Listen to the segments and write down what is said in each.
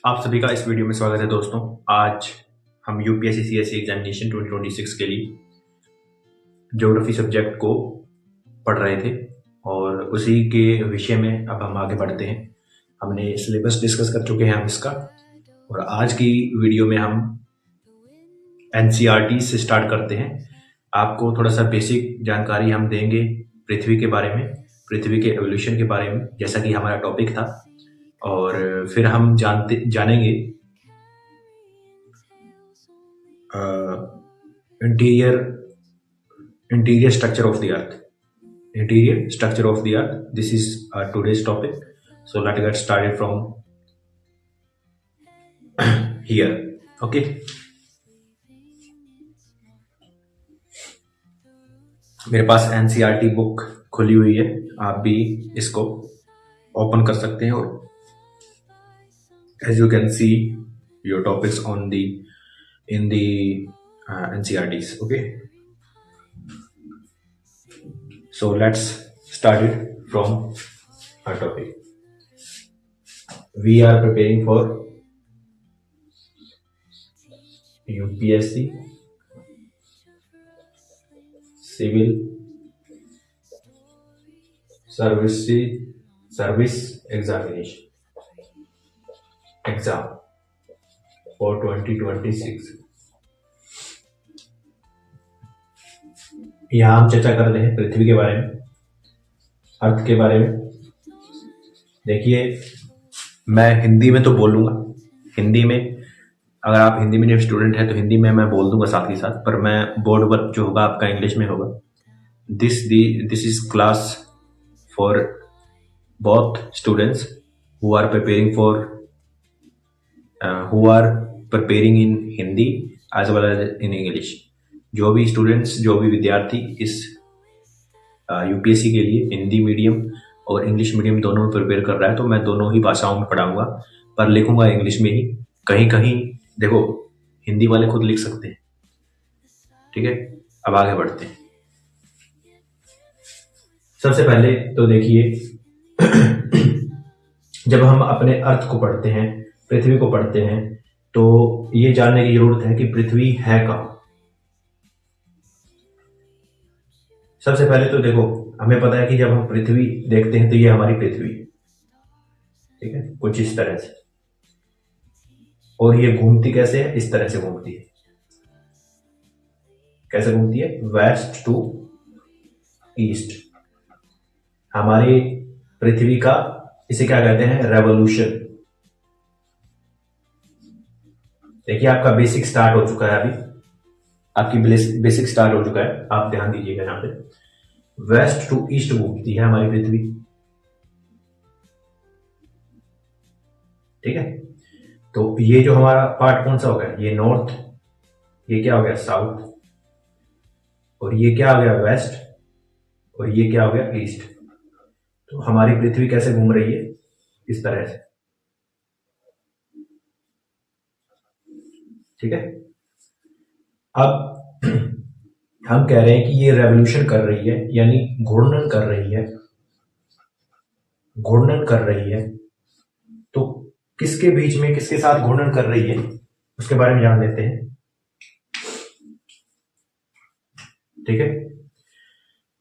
आप सभी का इस वीडियो में स्वागत है दोस्तों। आज हम यूपीएससी सीएससी एग्जामिनेशन 2026 के लिए ज्योग्राफी सब्जेक्ट को पढ़ रहे थे और उसी के विषय में अब हम आगे बढ़ते हैं। हमने सिलेबस डिस्कस कर चुके हैं हम इसका, और आज की वीडियो में हम एनसीईआरटी से स्टार्ट करते हैं। आपको थोड़ा सा बेसिक जानकारी हम देंगे पृथ्वी के बारे में, पृथ्वी के एवोल्यूशन के बारे में, जैसा कि हमारा टॉपिक था। और फिर हम जानेंगे interior structure of the earth. Interior structure of the earth, this is today's topic. So let's get started from here. Okay, मेरे पास एनसीईआरटी बुक खुली हुई है, आप भी इसको ओपन कर सकते हैं। और as you can see your topics on the in the NCERTs. Okay, so let's start it from our topic. We are preparing for UPSC civil service exam for 2026। यहाँ हम चर्चा कर रहे हैं पृथ्वी के बारे में, अर्थ के बारे में। देखिए, मैं हिंदी में तो बोलूँगा, हिंदी में अगर आप हिंदी मीडियम स्टूडेंट हैं तो हिंदी में मैं बोल दूंगा साथ ही साथ, पर मैं बोर्ड वर्क जो होगा आपका इंग्लिश में होगा। This is class for both students who are preparing in Hindi as well as in English. जो भी स्टूडेंट्स, जो भी विद्यार्थी इस यूपीएससी के लिए हिंदी मीडियम और इंग्लिश मीडियम दोनों में प्रिपेयर कर रहा है, तो मैं दोनों ही भाषाओं में पढ़ाऊंगा, पर लिखूंगा इंग्लिश में ही। कहीं कहीं देखो, हिंदी वाले खुद लिख सकते हैं। ठीक है, अब आगे बढ़ते हैं। सबसे पहले तो देखिए, जब हम अपने अर्थ को पढ़ते हैं, पृथ्वी को पढ़ते हैं, तो ये जानने की जरूरत है कि पृथ्वी है कहाँ। सबसे पहले तो देखो, हमें पता है कि जब हम पृथ्वी देखते हैं तो ये हमारी पृथ्वी, ठीक है, कुछ इस तरह से, और ये घूमती कैसे है? इस तरह से घूमती है। कैसे घूमती है? West to east. हमारी पृथ्वी का, इसे क्या कहते हैं? रेवोल्यूशन। देखिए, आपका बेसिक स्टार्ट हो चुका है, अभी आपकी बेसिक स्टार्ट हो चुका है, आप ध्यान दीजिएगा यहां पे। वेस्ट टू ईस्ट घूमती है हमारी पृथ्वी, ठीक है। तो ये जो हमारा पार्ट कौन सा हो गया? ये नॉर्थ, ये क्या हो गया? साउथ, और ये क्या हो गया? वेस्ट, और ये क्या हो गया? ईस्ट। तो हमारी पृथ्वी कैसे घूम रही है? इस तरह से, ठीक है। अब हम कह रहे हैं कि ये रेवोल्यूशन कर रही है, यानी घूर्णन कर रही है, घूर्णन कर रही है। तो किसके बीच में, किसके साथ घूर्णन कर रही है, उसके बारे में जान लेते हैं, ठीक है।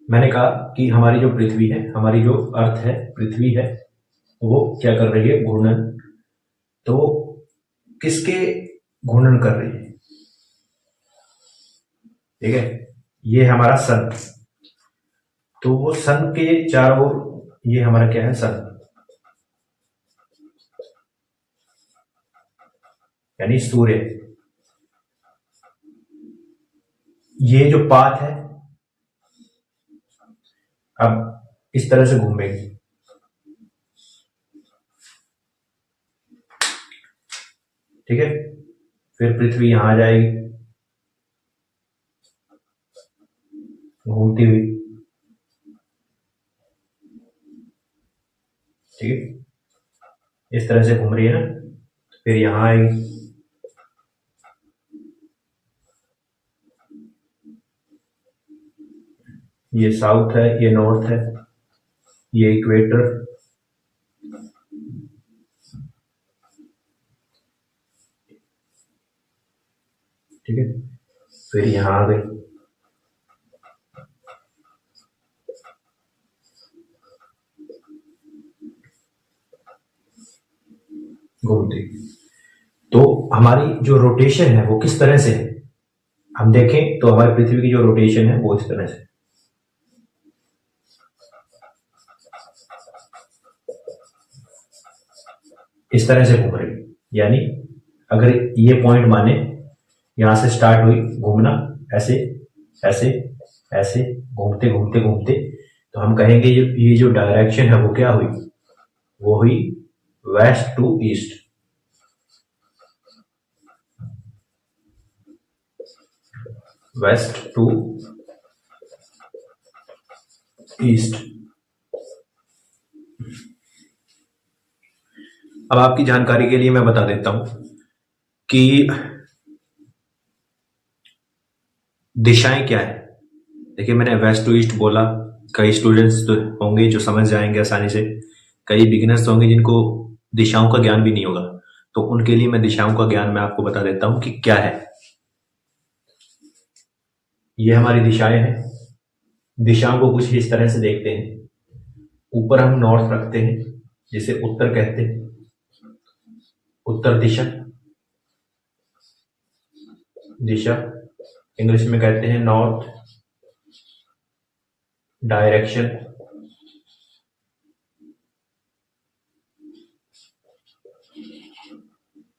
मैंने कहा कि हमारी जो पृथ्वी है, हमारी जो अर्थ है, पृथ्वी है, वो क्या कर रही है? घूर्णन। तो किसके घूर्णन कर रही है? ठीक है, ये हमारा सन। तो वो सन के चारों ओर, ये हमारा क्या है? सन, यानी सूर्य। ये जो पाथ है, अब इस तरह से घूमेगी, ठीक है। फिर पृथ्वी यहां आ जाएगी घूमती हुई, ठीक है, इस तरह से घूम रही है ना। फिर यहां आएगी, ये साउथ है, ये नॉर्थ है, ये इक्वेटर, ठीक है, फिर यहाँ आ गई, घूमती। तो हमारी जो रोटेशन है वो किस तरह से है, हम देखें तो हमारी पृथ्वी की जो रोटेशन है वो इस तरह से, इस तरह से घूम रही। यानी अगर ये पॉइंट माने, यहां से स्टार्ट हुई घूमना, ऐसे ऐसे ऐसे घूमते घूमते घूमते, तो हम कहेंगे ये जो डायरेक्शन है वो क्या हुई, वो हुई west to east. West to east. अब आपकी जानकारी के लिए मैं बता देता हूं कि दिशाएं क्या है। देखिए, मैंने वेस्ट टू ईस्ट बोला, कई स्टूडेंट्स तो होंगे जो समझ जाएंगे आसानी से, कई बिगिनर्स होंगे जिनको दिशाओं का ज्ञान भी नहीं होगा, तो उनके लिए मैं दिशाओं का ज्ञान मैं आपको बता देता हूं कि क्या है। ये हमारी दिशाएं हैं। दिशाओं को कुछ इस तरह से देखते हैं। ऊपर हम नॉर्थ रखते हैं, जिसे उत्तर कहते हैं, उत्तर दिशा। दिशा इंग्लिश में कहते हैं नॉर्थ डायरेक्शन।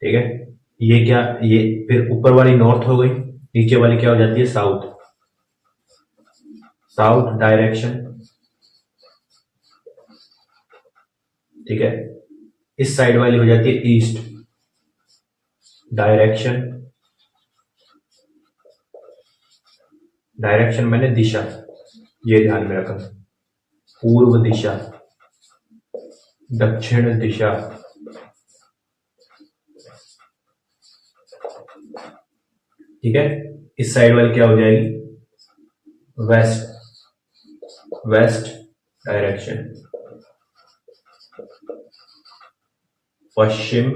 ठीक है, ये क्या, ये फिर ऊपर वाली नॉर्थ हो गई, नीचे वाली क्या हो जाती है, साउथ। South direction. ठीक है, इस साइड वाली हो जाती है ईस्ट डायरेक्शन। डायरेक्शन मैंने दिशा, ये ध्यान में रखना। पूर्व दिशा, दक्षिण दिशा, ठीक है। इस साइड वाली क्या हो जाएगी, वेस्ट, वेस्ट डायरेक्शन। पश्चिम,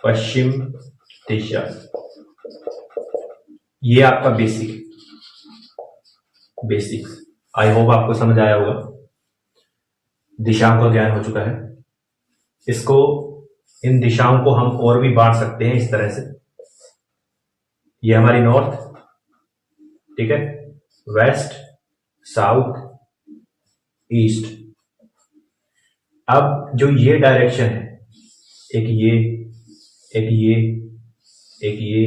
पश्चिम दिशा। ये आपका बेसिक्स। आई होप आपको समझ आया होगा, दिशाओं का ज्ञान हो चुका है। इसको, इन दिशाओं को हम और भी बांट सकते हैं इस तरह से। ये हमारी नॉर्थ, ठीक है, वेस्ट, साउथ, ईस्ट। अब जो ये डायरेक्शन है, एक ये, एक ये, एक ये,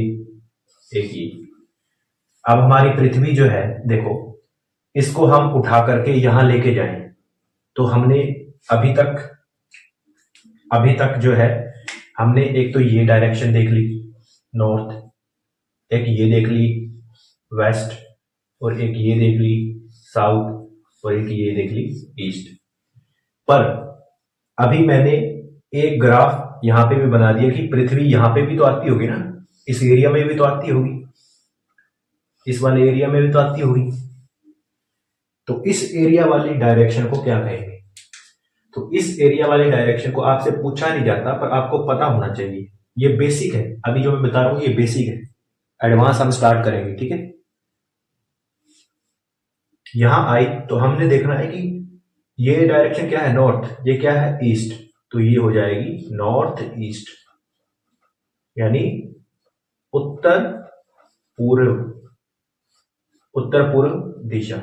एक ये। अब हमारी पृथ्वी जो है, देखो, इसको हम उठा करके यहां लेके जाएं, तो हमने अभी तक जो है, हमने एक तो ये डायरेक्शन देख ली नॉर्थ, एक ये देख ली वेस्ट, और एक ये देख ली साउथ, और एक ये देख ली ईस्ट। पर अभी मैंने एक ग्राफ यहां पे भी बना दिया कि पृथ्वी यहां पे भी तो आती होगी ना, इस एरिया में भी तो आती होगी, इस वाले एरिया में भी तो आती होगी। तो इस एरिया वाली डायरेक्शन को क्या कहेंगे, तो इस एरिया वाले डायरेक्शन को आपसे पूछा नहीं जाता, पर आपको पता होना चाहिए। ये बेसिक है, अभी जो मैं बता रहा हूं ये बेसिक है, एडवांस हम स्टार्ट करेंगे, ठीक है। यहां आई तो हमने देखना है कि ये डायरेक्शन क्या है, नॉर्थ, ये क्या है, ईस्ट, तो ये हो जाएगी नॉर्थ ईस्ट, यानी उत्तर पूर्व, उत्तर पूर्व दिशा।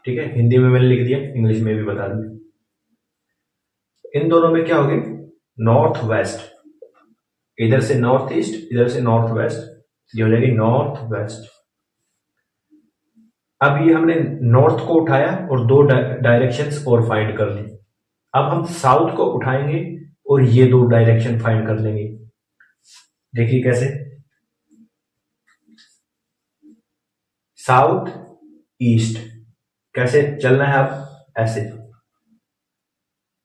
ठीक है, हिंदी में मैंने लिख दिया, इंग्लिश में भी बता दिया। इन दोनों में क्या हो गया, नॉर्थ वेस्ट, इधर से नॉर्थ ईस्ट, इधर से नॉर्थ वेस्ट, ये हो जाएगी नॉर्थ वेस्ट। अब ये हमने नॉर्थ को उठाया और दो डायरेक्शंस और फाइंड कर ली। अब हम साउथ को उठाएंगे और ये दो डायरेक्शन फाइंड कर लेंगे। देखिए कैसे, साउथ ईस्ट कैसे चलना है, अब ऐसे,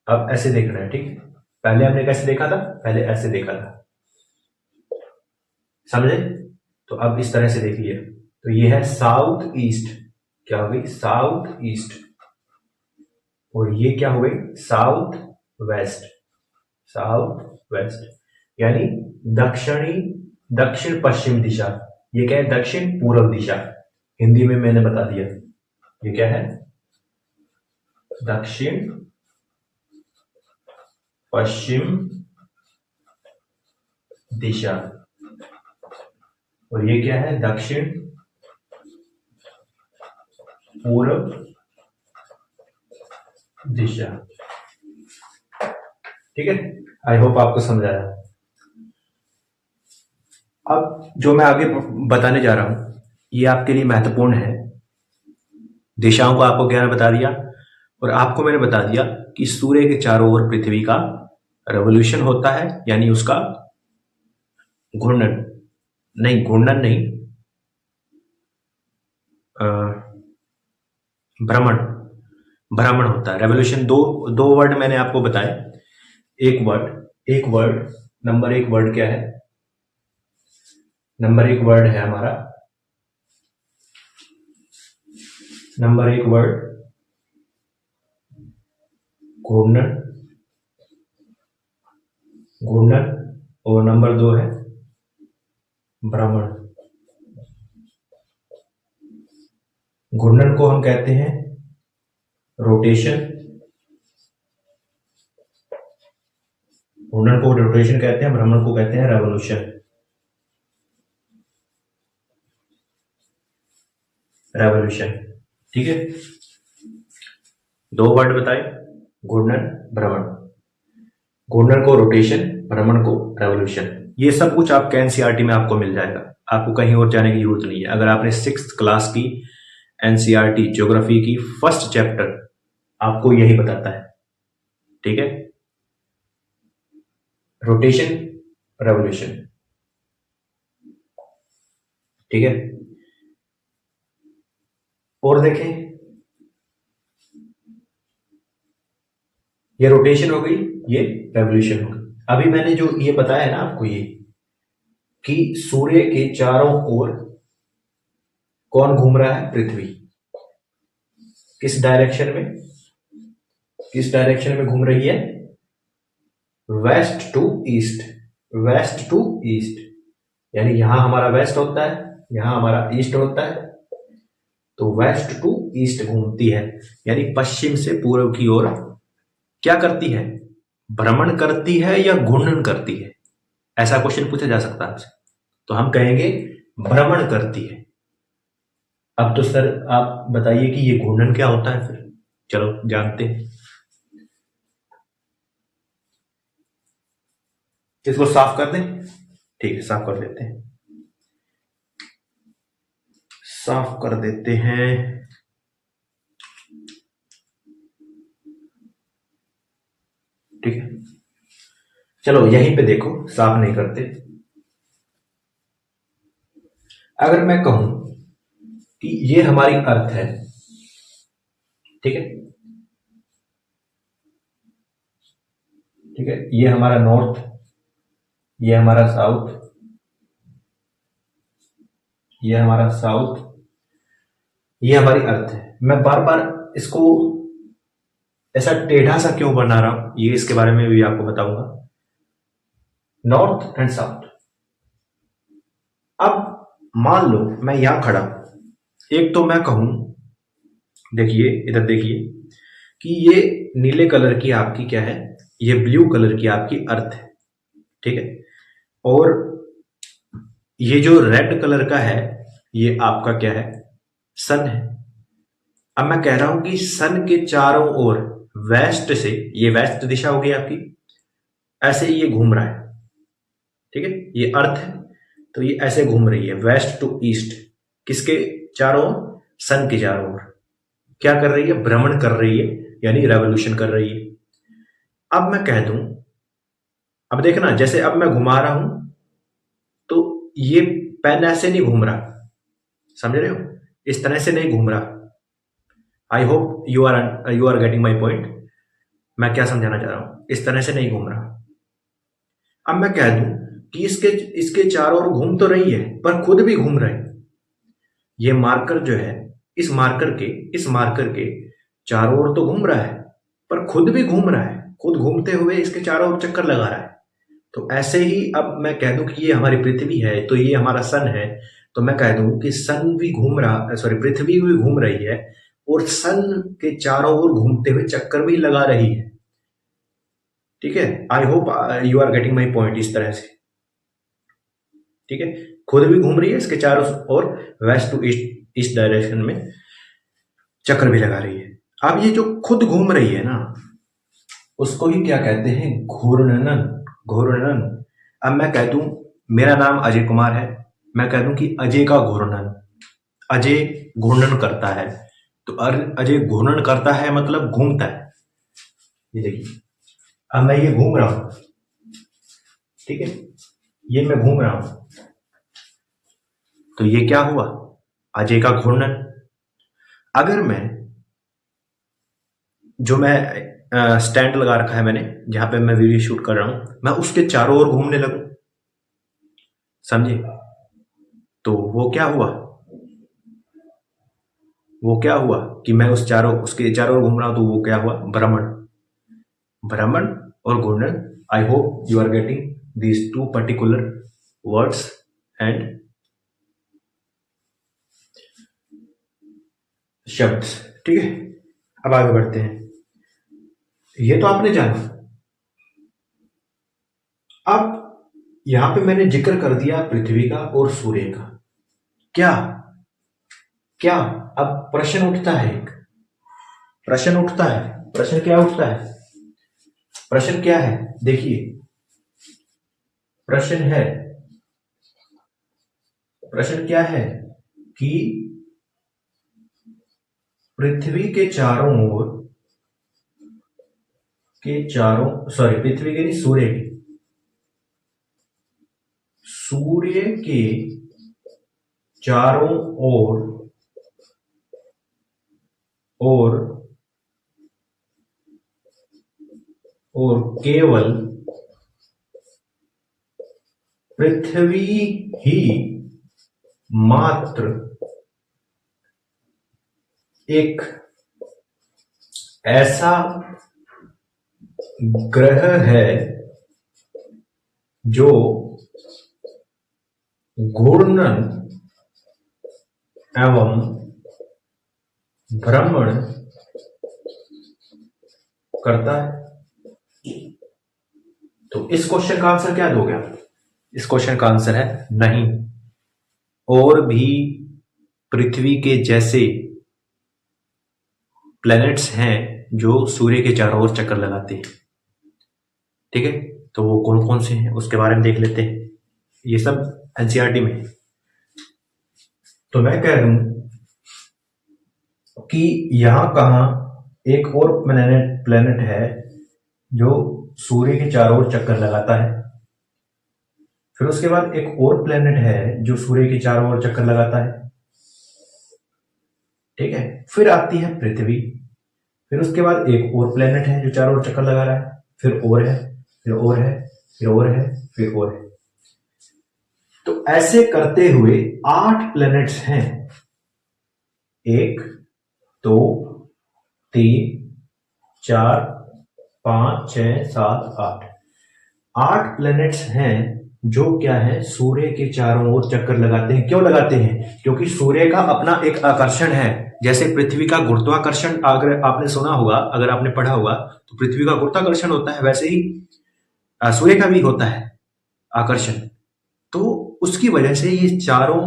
अब ऐसे देखना है, ठीक। पहले हमने कैसे देखा था, पहले ऐसे देखा था, समझे। तो अब इस तरह से देख लिया, तो ये है साउथ ईस्ट, क्या हो गई, साउथ ईस्ट, और ये क्या हो गई, साउथ वेस्ट, साउथ वेस्ट। यानी दक्षिणी दक्षिण पश्चिम दिशा। ये क्या है? दक्षिण पूर्व दिशा। हिंदी में मैंने बता दिया, ये क्या है? दक्षिण पश्चिम दिशा। और ये क्या है? दक्षिण पूर्व दिशा। ठीक है, आई होप आपको समझ आया। अब जो मैं आगे बताने जा रहा हूं ये आपके लिए महत्वपूर्ण है। दिशाओं को आपको क्या बता दिया, और आपको मैंने बता दिया कि सूर्य के चारों ओर पृथ्वी का रेवोल्यूशन होता है, यानी उसका घूर्णन नहीं, भ्रमण भ्रमण होता है। रेवोल्यूशन दो वर्ड मैंने आपको बताए। एक वर्ड नंबर एक वर्ड क्या है? नंबर एक वर्ड है हमारा, नंबर एक वर्ड घूर्णन, और नंबर दो है भ्रमण। घूर्णन को हम कहते हैं रोटेशन, घूर्णन को रोटेशन कहते हैं, भ्रमण को कहते हैं रेवोल्यूशन। ठीक है, दो वर्ड बताए, घूर्णन भ्रमण। घूर्णन को रोटेशन, भ्रमण को रेवोल्यूशन। ये सब कुछ आपके एनसीईआरटी में आपको मिल जाएगा, आपको कहीं और जाने की जरूरत नहीं है। अगर आपने 6th क्लास की एनसीईआरटी ज्योग्राफी की फर्स्ट चैप्टर आपको यही बताता है। ठीक है, रोटेशन रेवोल्यूशन। ठीक है, और देखें, ये रोटेशन हो गई, ये रेवोल्यूशन हो गई। अभी मैंने जो ये बताया है ना आपको, ये कि सूर्य के चारों ओर कौन घूम रहा है? पृथ्वी। किस डायरेक्शन में घूम रही है? West to east. यानी यहां हमारा वेस्ट होता है, यहां हमारा ईस्ट होता है, तो वेस्ट टू ईस्ट घूमती है, यानी पश्चिम से पूर्व की ओर क्या करती है? भ्रमण करती है या घूर्णन करती है? ऐसा क्वेश्चन पूछा जा सकता है आपसे, तो हम कहेंगे भ्रमण करती है। अब तो सर आप बताइए कि ये घूर्णन क्या होता है फिर? चलो जानते हैं। इसको साफ कर दें? ठीक है, साफ कर देते हैं, साफ कर देते हैं। ठीक है, चलो यहीं पे देखो, साफ नहीं करते। अगर मैं कहूं कि ये हमारी अर्थ है, ठीक है, ये हमारा नॉर्थ, ये हमारा साउथ, ये हमारा साउथ, ये हमारी अर्थ है। मैं बार बार इसको ऐसा टेढ़ा सा क्यों बना रहा हूं, ये इसके बारे में भी आपको बताऊंगा। North and south. अब मान लो मैं यहां खड़ा, एक तो मैं कहूं, देखिए इधर देखिए, कि ये नीले कलर की आपकी क्या है? ये ब्लू कलर की आपकी अर्थ है। ठीक है, और ये जो रेड कलर का है ये आपका क्या है? सन है। अब मैं कह रहा हूं कि सन के चारों ओर वेस्ट से, ये वेस्ट दिशा होगी आपकी, ऐसे ये घूम रहा है। ठीक है, ये अर्थ है, तो ये ऐसे घूम रही है वेस्ट टू ईस्ट। किसके चारों ओर? सन के चारों ओर। क्या कर रही है? भ्रमण कर रही है, यानी रेवोल्यूशन कर रही है। अब मैं कह दूं, अब देखना, जैसे अब मैं घुमा रहा हूं तो ये पेन ऐसे नहीं घूम रहा, समझ रहे हो? इस तरह से नहीं घूम रहा। I hope you are getting my point. मैं क्या समझाना चाह रहा हूं, इस तरह से नहीं घूम रहा। अब मैं कह दूं कि इसके चारों ओर घूम तो रही है पर खुद भी घूम रहे। ये मार्कर जो है, इस मार्कर के चारों ओर तो घूम रहा है पर खुद भी घूम रहा है, खुद घूमते हुए इसके चारों ओर चक्कर लगा रहा है। तो ऐसे ही अब मैं कह दूं कि ये हमारी पृथ्वी है, तो ये हमारा सन है, तो मैं कह दूं कि सन भी घूम रहा, सॉरी, पृथ्वी भी घूम रही है और सन के चारों ओर घूमते हुए चक्कर भी लगा रही है। ठीक है, I hope you are getting my point इस तरह से। ठीक है, खुद भी घूम रही है, इसके चारों ओर वेस्ट टू ईस्ट इस डायरेक्शन में चक्कर भी लगा रही है। अब ये जो खुद घूम रही है ना, उसको ही क्या कहते हैं, घूर्णन। घूर्णन। अब मैं कह दूं मेरा नाम अजय कुमार है, मैं कह दूं कि अजय का घूर्णन, अजय घूर्णन करता है, तो अजय घूर्णन करता है मतलब घूमता है। ये देखिए, अब मैं ये घूम रहा हूं, ठीक है, ये मैं घूम रहा हूं, तो ये क्या हुआ, अजय का घूर्णन। अगर मैं, जो मैं स्टैंड लगा रखा है मैंने, जहां पे मैं वीडियो शूट कर रहा हूं, मैं उसके चारों ओर घूमने लगूं, समझे, तो वो क्या हुआ, वो क्या हुआ कि मैं उसके चारों ओर घूम रहा हूं, तो वो क्या हुआ, भ्रमण। भ्रमण और घूर्णन। I hope you are getting these two particular words and शब्द। ठीक है, अब आगे बढ़ते हैं। ये तो आपने जाना। अब यहां पे मैंने जिक्र कर दिया पृथ्वी का और सूर्य का। क्या, क्या, अब प्रश्न उठता है, एक प्रश्न उठता है, प्रश्न क्या उठता है, प्रश्न क्या है, देखिए, प्रश्न है, प्रश्न क्या है कि पृथ्वी के चारों ओर के चारों, सॉरी, पृथ्वी के नहीं, सूर्य के, सूर्य के चारों ओर और और केवल पृथ्वी ही मात्र एक ऐसा ग्रह है जो घूर्णन एवं भ्रमण करता है। तो इस क्वेश्चन का आंसर क्या दोगे आप? इस क्वेश्चन का आंसर है नहीं, और भी पृथ्वी के जैसे प्लैनेट्स हैं जो सूर्य के चारों ओर चक्कर लगाते हैं। ठीक है, तो वो कौन कौन से हैं उसके बारे में देख लेते हैं, ये सब एनसीईआरटी में है। तो मैं कह दूं कि यहां कहा एक और प्लेनेट है जो सूर्य के चारों ओर चक्कर लगाता है, फिर उसके बाद एक और प्लेनेट है जो सूर्य के चारों ओर चक्कर लगाता है। ठीक है, फिर आती है पृथ्वी, फिर उसके बाद एक और प्लेनेट है जो चारों ओर चक्कर लगा रहा है, फिर और है, फिर और है, फिर और है, फिर और है। तो ऐसे करते हुए 8 प्लेनेट्स हैं, 1 2 3 4 5 6 7 8, 8 प्लैनेट्स हैं जो क्या है, सूर्य के चारों ओर चक्कर लगाते हैं। क्यों लगाते हैं? क्योंकि सूर्य का अपना एक आकर्षण है, जैसे पृथ्वी का गुरुत्वाकर्षण, अगर आपने सुना होगा, अगर आपने पढ़ा होगा, तो पृथ्वी का गुरुत्वाकर्षण होता है, वैसे ही सूर्य का भी होता है आकर्षण। तो उसकी वजह से ये चारों,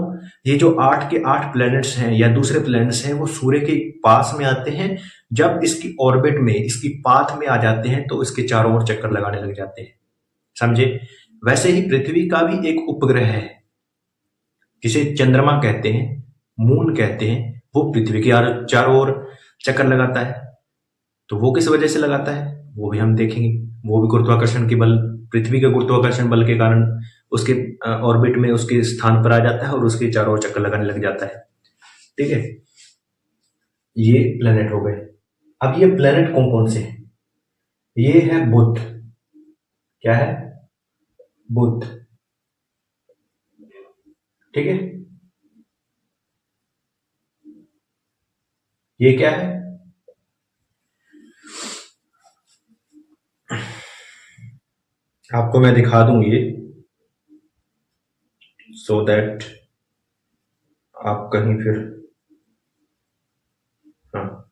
ये जो 8 के 8 प्लैनेट्स हैं या दूसरे प्लैनेट्स हैं, वो सूर्य के पास में आते हैं। जब इसकी ऑर्बिट में, इसकी पाथ में आ जाते हैं, तो इसके चारों ओर चक्कर लगाने लग जाते हैं, समझे। वैसे ही पृथ्वी का भी एक उपग्रह है जिसे चंद्रमा कहते हैं, मून कहते हैं, वो पृथ्वी के चारों ओर चक्कर लगाता है। तो वो किस वजह से लगाता है वो भी हम देखेंगे। वो भी गुरुत्वाकर्षण के बल, पृथ्वी के गुरुत्वाकर्षण बल के कारण उसके ऑर्बिट में, उसके स्थान पर आ जाता है और उसके चारों ओर चक्कर लगाने लग जाता है। ठीक है, ये प्लेनेट हो गए। अब ये प्लेनेट कौन कौन से हैं? ये है बुध। क्या है? बुध। ठीक है, ये क्या है? आपको मैं दिखा दूं ये, सो दैट आप कहीं फिर, हाँ,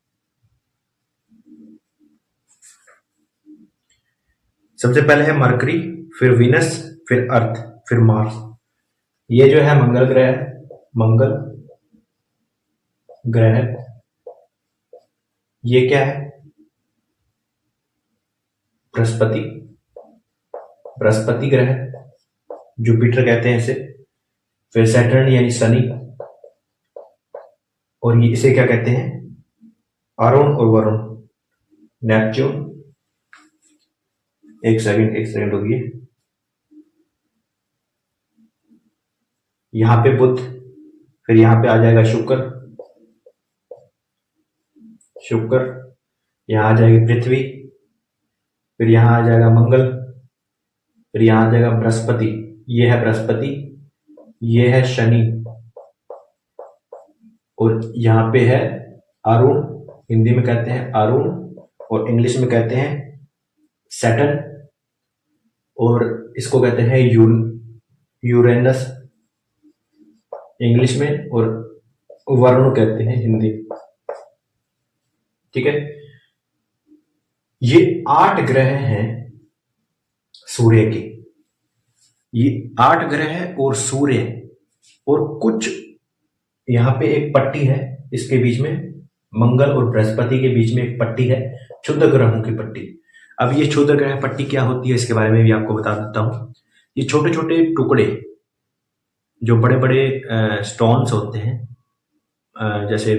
सबसे पहले है मरकरी, फिर वीनस, फिर अर्थ, फिर मार्स। ये जो है मंगल ग्रह है, मंगल ग्रह। ये क्या है? बृहस्पति, बृहस्पति ग्रह, जुपिटर कहते हैं इसे। फिर सैटर्न यानी शनि, और ये इसे क्या कहते हैं? अरुण और वरुण, नेपच्यून। एक सेकंड रुकिए। यहां पे बुध, फिर यहां पे आ जाएगा शुक्र, शुक्र, यहां आ जाएगी पृथ्वी, फिर यहां आ जाएगा मंगल, फिर यहां आ जाएगा बृहस्पति। ये है बृहस्पति, ये है शनि, और यहां पे है अरुण, हिंदी में कहते हैं अरुण, और इंग्लिश में कहते हैं सैटर्न, और इसको कहते हैं यूरेनस इंग्लिश में, और वरुण कहते हैं हिंदी। ठीक है, ये 8 ग्रह हैं सूर्य के। ये 8 ग्रह और सूर्य, और कुछ यहां पे एक पट्टी है इसके बीच में, मंगल और बृहस्पति के बीच में एक पट्टी है, क्षुद्र ग्रहों की पट्टी। अब ये क्षुद्र ग्रह पट्टी क्या होती है इसके बारे में भी आपको बता देता हूं। ये छोटे छोटे टुकड़े, जो बड़े बड़े स्टोन्स होते हैं, जैसे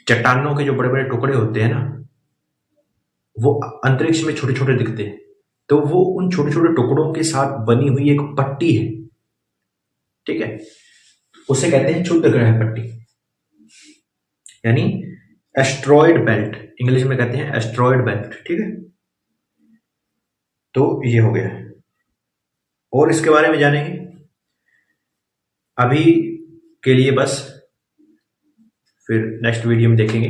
चट्टानों के जो बड़े बड़े टुकड़े होते हैं ना, वो अंतरिक्ष में छोटे छोटे दिखते हैं, तो वो उन छोटे छोटे टुकड़ों के साथ बनी हुई एक पट्टी है। ठीक है, उसे कहते हैं क्षुद्र ग्रह पट्टी, यानी एस्ट्रॉयड बेल्ट, इंग्लिश में कहते हैं एस्ट्रॉयड बेल्ट। ठीक है, तो ये हो गया। और इसके बारे में जानेंगे, अभी के लिए बस, फिर नेक्स्ट वीडियो में देखेंगे,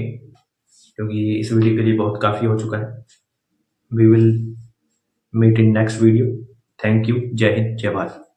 क्योंकि इस वीडियो के लिए बहुत काफ़ी हो चुका है। We will meet in next video. Thank you. जय हिंद, जय भारत।